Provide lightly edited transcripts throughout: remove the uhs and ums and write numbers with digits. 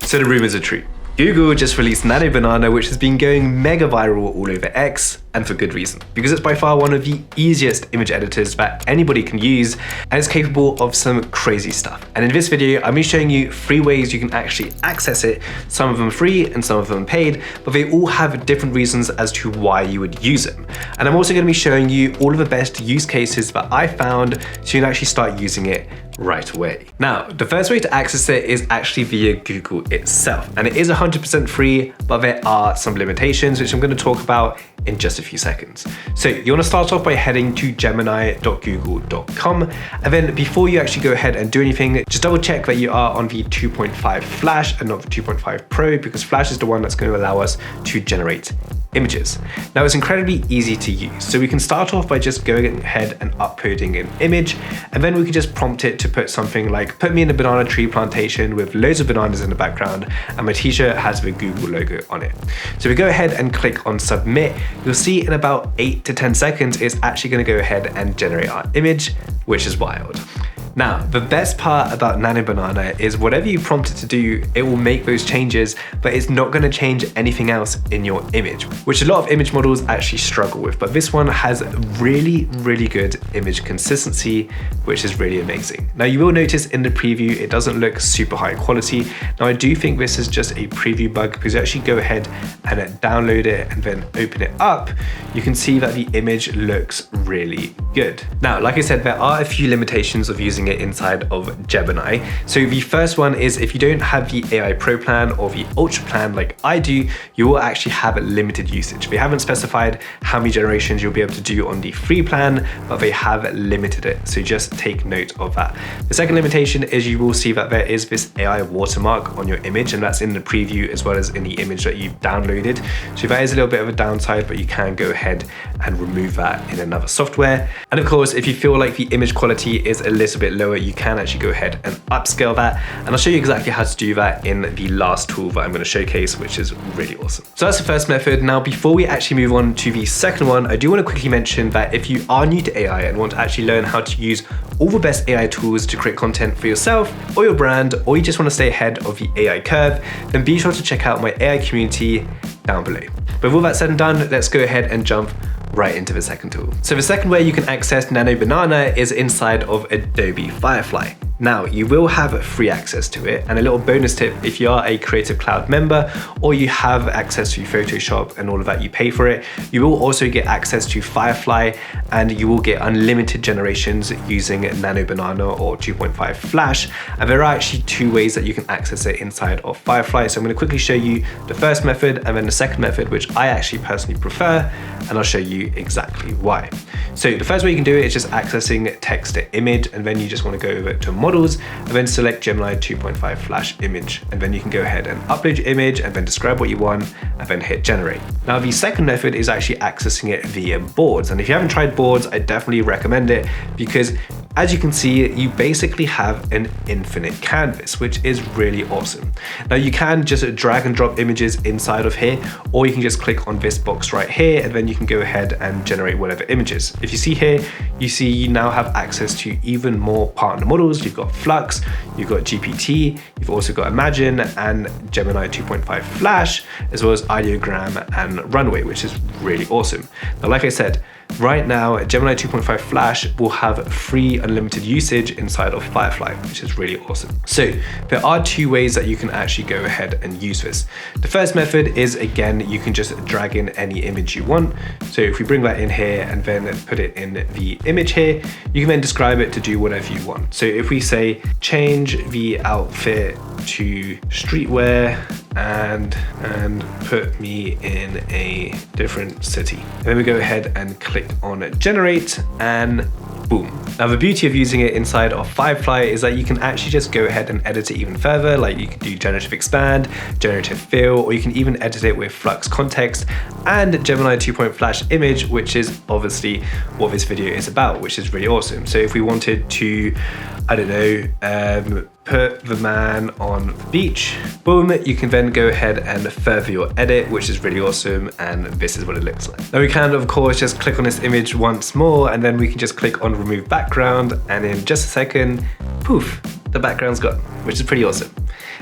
So the rumors are true. Google just released Nano Banana, which has been going mega viral all over X, and for good reason, because it's by far one of the easiest image editors that anybody can use, and it's capable of some crazy stuff. And in this video, I'm going to be showing you 3 ways you can actually access it. Some of them free and some of them paid, but they all have different reasons as to why you would use them. And I'm also going to be showing you all of the best use cases that I found so you can actually start using it right away. Now, the first way to access it is actually via Google itself, and it is 100% free, but there are some limitations, which I'm going to talk about in just a few seconds. So you want to start off by heading to gemini.google.com, and then before you actually go ahead and do anything, just double check that you are on the 2.5 Flash and not the 2.5 Pro, because Flash is the one that's going to allow us to generate images. Now, it's incredibly easy to use. So we can start off by just going ahead and uploading an image, and then we can just prompt it to put something like, put me in a banana tree plantation with loads of bananas in the background, and my t-shirt has the Google logo on it. So we go ahead and click on submit. You'll see in about 8 to 10 seconds, it's actually going to go ahead and generate our image, which is wild. Now, the best part about Nano Banana is whatever you prompt it to do, it will make those changes, but it's not going to change anything else in your image, which a lot of image models actually struggle with. But this one has really, really good image consistency, which is really amazing. Now, you will notice in the preview, it doesn't look super high quality. Now, I do think this is just a preview bug, because you actually go ahead and download it and then open it up, you can see that the image looks really good. Now, like I said, there are a few limitations of using it inside of Gemini. So the first one is if you don't have the AI Pro plan or the Ultra plan like I do, you will actually have a limited usage. They haven't specified how many generations you'll be able to do on the free plan, but they have limited it. So just take note of that. The second limitation is you will see that there is this AI watermark on your image, and that's in the preview as well as in the image that you've downloaded. So that is a little bit of a downside, but you can go ahead and remove that in another software. And of course, if you feel like the image quality is a little bit lower, you can actually go ahead and upscale that. And I'll show you exactly how to do that in the last tool that I'm going to showcase, which is really awesome. So that's the first method. Now, before we actually move on to the second one, I do want to quickly mention that if you are new to AI and want to actually learn how to use all the best AI tools to create content for yourself or your brand, or you just want to stay ahead of the AI curve, then be sure to check out my AI community down below. But with all that said and done, let's go ahead and jump right into the second tool. So the second way you can access Nano Banana is inside of Adobe Firefly. Now, you will have free access to it, and a little bonus tip, if you are a Creative Cloud member or you have access to Photoshop and all of that, you pay for it, you will also get access to Firefly, and you will get unlimited generations using Nano Banana or 2.5 Flash. And there are actually 2 ways that you can access it inside of Firefly. So I'm going to quickly show you the first method and then the second method, which I actually personally prefer, and I'll show you exactly why. So the first way you can do it is just accessing text to image, and then you just want to go over to models and then select Gemini 2.5 Flash image, and then you can go ahead and upload your image and then describe what you want and then hit generate. Now, the second method is actually accessing it via boards, and if you haven't tried boards, I definitely recommend it, because as you can see, you basically have an infinite canvas, which is really awesome. Now, you can just drag and drop images inside of here, or you can just click on this box right here, and then you can go ahead and generate whatever images. If you see here, you see you now have access to even more partner models. You've got Flux, you've got GPT, you've also got Imagine and Gemini 2.5 Flash, as well as Ideogram and Runway, which is really awesome. Now, like I said, right now, Gemini 2.5 Flash will have free unlimited usage inside of Firefly, which is really awesome. So there are 2 ways that you can actually go ahead and use this. The first method is, again, you can just drag in any image you want. So if we bring that in here and then put it in the image here, you can then describe it to do whatever you want. So if we say change the outfit to streetwear and put me in a different city, and then we go ahead and click on generate, and boom. Now, the beauty of using it inside of Firefly is that you can actually just go ahead and edit it even further. Like, you can do generative expand, generative fill, or you can even edit it with Flux context and Gemini 2.5 Flash image, which is obviously what this video is about, which is really awesome. So if we wanted to, I don't know, put the man on the beach, boom, you can then go ahead and further your edit, which is really awesome, and this is what it looks like. Now, we can, of course, just click on this image once more, and then we can just click on remove background, and in just a second, poof, the background's gone, which is pretty awesome.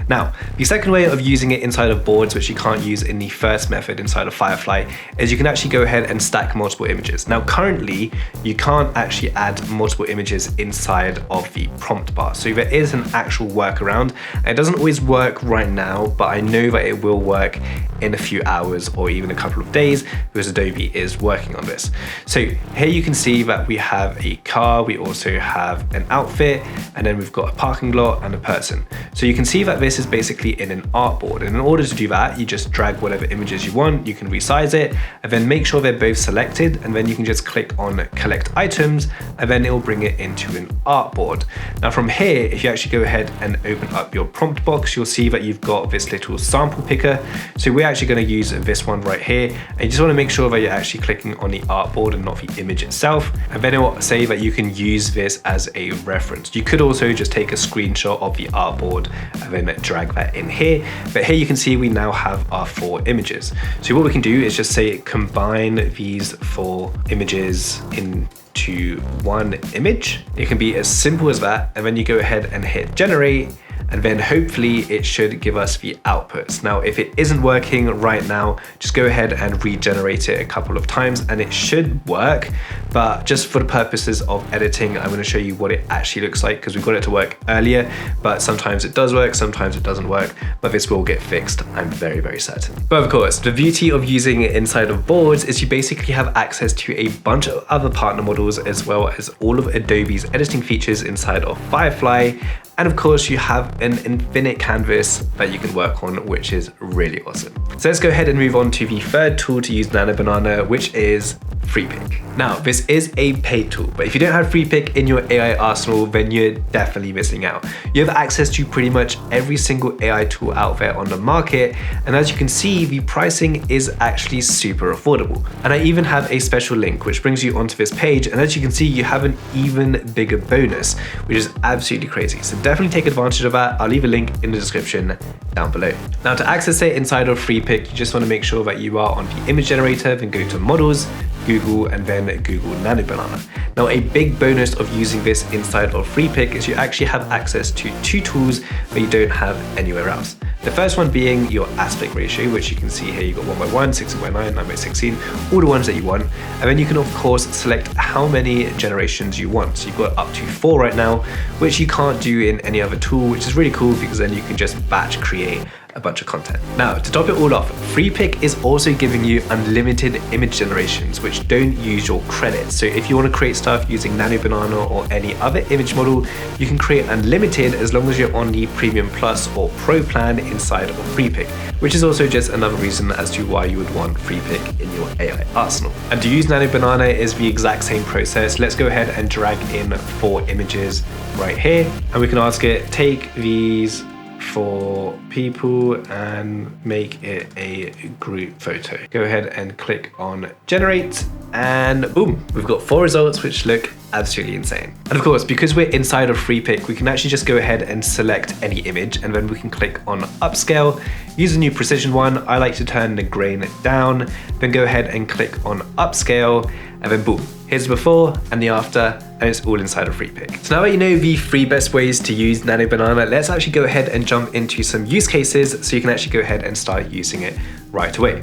Now, the second way of using it inside of boards, which you can't use in the first method inside of Firefly, is you can actually go ahead and stack multiple images. Now, currently, you can't actually add multiple images inside of the prompt bar. So there is an actual workaround. It doesn't always work right now, but I know that it will work in a few hours or even a couple of days because Adobe is working on this. So here you can see that we have a car, we also have an outfit, and then we've got a parking lot and a person. So you can see that this is basically in an artboard. And in order to do that, you just drag whatever images you want, you can resize it, and then make sure they're both selected, and then you can just click on collect items, and then it will bring it into an artboard. Now from here, if you actually go ahead and open up your prompt box, you'll see that you've got this little sample picker. So we're actually going to use this one right here, and you just want to make sure that you're actually clicking on the artboard and not the image itself, and then it will say that you can use this as a reference. You could also just take a screenshot of the artboard and then drag that in here, but here you can see we now have our 4 images. So what we can do is just say combine these 4 images into one image. It can be as simple as that, and then you go ahead and hit generate, and then hopefully it should give us the outputs. Now, if it isn't working right now, just go ahead and regenerate it a couple of times and it should work. But just for the purposes of editing, I'm gonna show you what it actually looks like because we got it to work earlier, but sometimes it does work, sometimes it doesn't work, but this will get fixed, I'm very, very certain. But of course, the beauty of using it inside of boards is you basically have access to a bunch of other partner models as well as all of Adobe's editing features inside of Firefly. And of course, you have an infinite canvas that you can work on, which is really awesome. So let's go ahead and move on to the third tool to use Nano Banana, which is Freepik. Now, this is a paid tool, but if you don't have Freepik in your AI arsenal, then you're definitely missing out. You have access to pretty much every single AI tool out there on the market, and as you can see, the pricing is actually super affordable. And I even have a special link which brings you onto this page, and as you can see, you have an even bigger bonus, which is absolutely crazy. So definitely take advantage of that. I'll leave a link in the description down below. Now, to access it inside of Freepik, you just want to make sure that you are on the image generator, then go to models, Google, and then Google Nano Banana. Now, a big bonus of using this inside of Freepik is you actually have access to 2 tools that you don't have anywhere else. The first one being your aspect ratio, which you can see here, you've got 1:1, 16:9, 9:16, all the ones that you want. And then you can of course select how many generations you want. So you've got up to 4 right now, which you can't do in any other tool, which is really cool because then you can just batch create a bunch of content. Now, to top it all off, Freepik is also giving you unlimited image generations, which don't use your credits. So if you want to create stuff using Nano Banana or any other image model, you can create unlimited as long as you're on the Premium Plus or Pro plan inside of Freepik, which is also just another reason as to why you would want Freepik in your AI arsenal. And to use Nano Banana is the exact same process. Let's go ahead and drag in 4 images right here, and we can ask it, take these 4 people and make it a group photo. Go ahead and click on generate, and boom, we've got 4 results which look absolutely insane. And of course, because we're inside of Freepik, we can actually just go ahead and select any image, and then we can click on upscale, use a new precision one. I like to turn the grain down, then go ahead and click on upscale, and then boom, here's the before and the after, and it's all inside of Freepik. So now that you know the 3 best ways to use Nano Banana, let's actually go ahead and jump into some use cases so you can actually go ahead and start using it right away.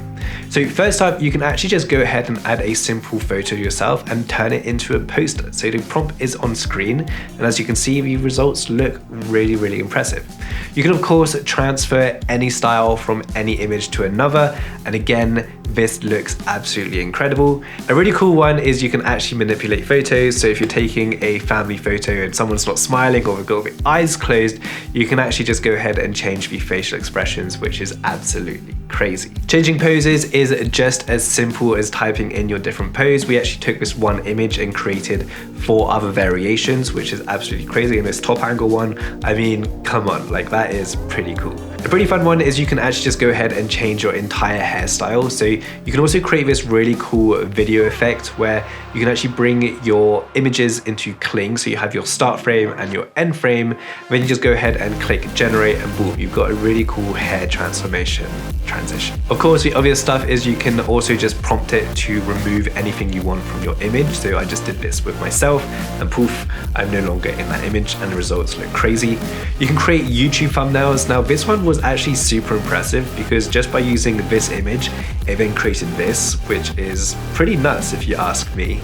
So first up, you can actually just go ahead and add a simple photo yourself and turn it into a poster. So the prompt is on screen, and as you can see, the results look really, really impressive. You can of course transfer any style from any image to another, and again, this looks absolutely incredible. A really cool one is you can actually manipulate photos. So if you're taking a family photo and someone's not smiling or they've got the eyes closed, you can actually just go ahead and change the facial expressions, which is absolutely crazy. Changing poses is just as simple as typing in your different pose. We actually took this one image and created 4 other variations, which is absolutely crazy. And this top angle one, I mean, come on, like that is pretty cool. A pretty fun one is you can actually just go ahead and change your entire hairstyle. So you can also create this really cool video effect where you can actually bring your images into Kling. So you have your start frame and your end frame. Then you just go ahead and click generate, and boom, you've got a really cool hair transformation transition. Of course, the obvious stuff is you can also just prompt it to remove anything you want from your image. So I just did this with myself. myself, and poof, I'm no longer in that image and the results look crazy. You can create YouTube thumbnails. Now this one was actually super impressive because just by using this image, it then created this, which is pretty nuts if you ask me.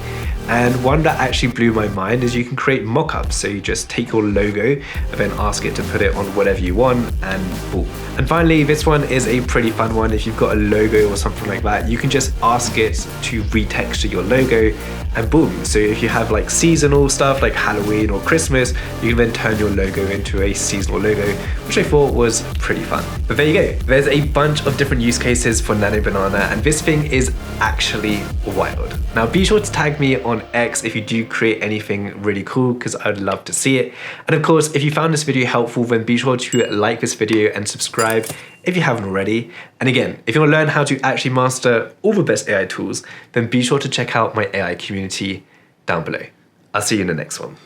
And one that actually blew my mind is you can create mockups. So you just take your logo and then ask it to put it on whatever you want, and boom. And finally, this one is a pretty fun one. If you've got a logo or something like that, you can just ask it to retexture your logo, and boom. So if you have like seasonal stuff like Halloween or Christmas, you can then turn your logo into a seasonal logo, which I thought was pretty fun. But there you go. There's a bunch of different use cases for Nano Banana, and this thing is actually wild. Now be sure to tag me on X if you do create anything really cool, because I'd love to see it. And of course, if you found this video helpful, then be sure to like this video and subscribe if you haven't already. And again, if you want to learn how to actually master all the best AI tools, then be sure to check out my AI community down below. I'll see you in the next one.